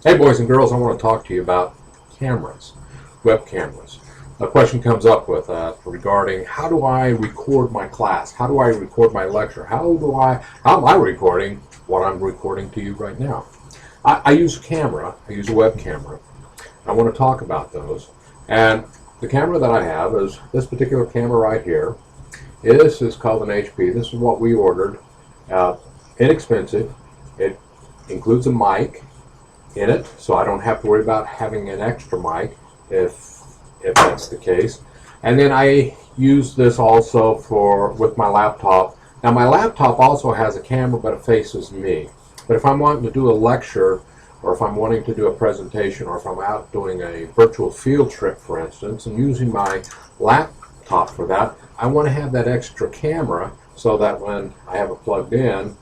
Hey boys and girls, I want to talk to you about cameras, web cameras. A question comes up with regarding how do I record my class? How do I record my lecture? How am I recording what I'm recording to you right now? I use a camera, I use a web camera. I want to talk about those. And the camera that I have is this particular camera right here. This is called an HP. This is what we ordered. Inexpensive. It includes a mic in it, so I don't have to worry about having an extra mic if that's the case. And then I use this also with my laptop. Now my laptop also has a camera, but it faces me. But if I'm wanting to do a lecture, or if I'm wanting to do a presentation, or if I'm out doing a virtual field trip, for instance, and using my laptop for that, I want to have that extra camera so that when I have it plugged in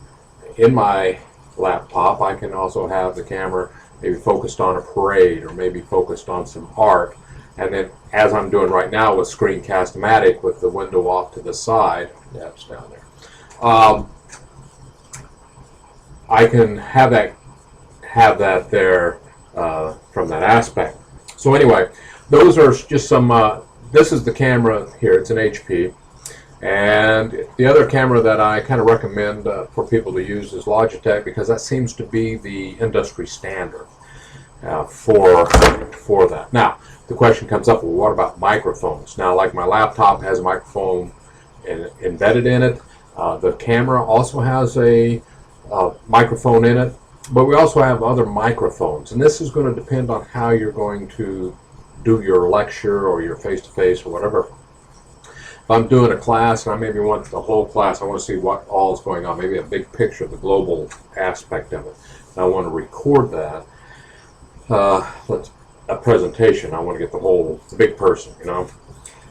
my laptop, I can also have the camera maybe focused on a parade or maybe focused on some art. And then, as I'm doing right now with Screencast-O-Matic with the window off to the side, yeah, it's down there, I can have that there from that aspect. So anyway, those are just some, this is the camera here, it's an HP. And the other camera that I kind of recommend for people to use is Logitech, because that seems to be the industry standard for that. Now, the question comes up, well, what about microphones? Now, like my laptop has a microphone embedded in it. The camera also has a microphone in it, but we also have other microphones. And this is going to depend on how you're going to do your lecture or your face-to-face or whatever. If I'm doing a class and I maybe want the whole class, I want to see what all is going on, maybe a big picture, the global aspect of it. And I want to record that. A presentation, I want to get the big person, you know.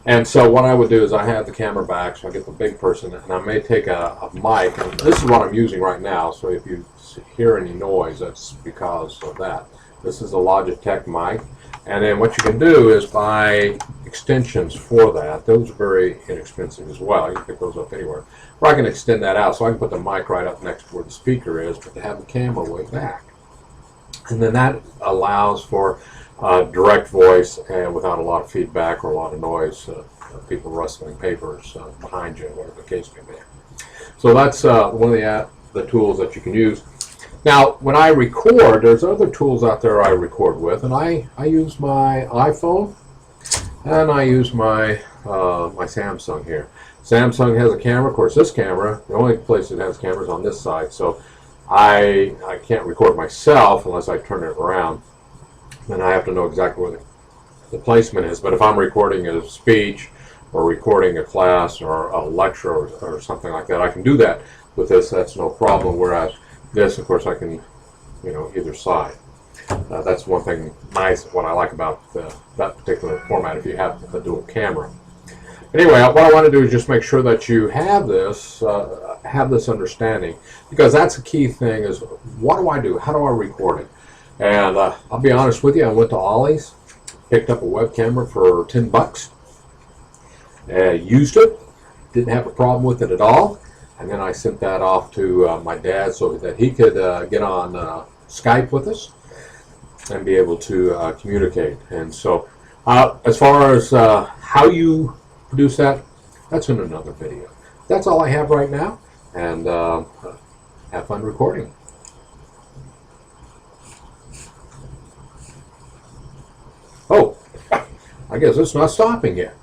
And so what I would do is I have the camera back, so I get the big person, and I may take a mic, and this is what I'm using right now, so if you hear any noise, that's because of that. This is a Logitech mic. And then what you can do is buy extensions for that. Those are very inexpensive as well. You can pick those up anywhere. Or I can extend that out so I can put the mic right up next to where the speaker is, but to have the camera way back. And then that allows for direct voice and without a lot of feedback or a lot of noise, people rustling papers behind you, whatever the case may be. So that's one of the tools that you can use. Now, when I record, there's other tools out there I record with, and I use my iPhone, and I use my my Samsung here. Samsung has a camera. Of course, this camera, the only place it has cameras on this side, so I can't record myself unless I turn it around, and I have to know exactly where the placement is. But if I'm recording a speech or recording a class or a lecture or something like that, I can do that with this. That's no problem, whereas this, of course, I can, either side. That's one thing nice, what I like about that particular format, if you have a dual camera. Anyway, what I want to do is just make sure that you have this understanding, because that's the key thing is, what do I do? How do I record it? And I'll be honest with you, I went to Ollie's, picked up a web camera for 10 bucks, used it, didn't have a problem with it at all. And then I sent that off to my dad so that he could get on Skype with us and be able to communicate. And so as far as how you produce that, that's in another video. That's all I have right now, and have fun recording. Oh, I guess it's not stopping yet.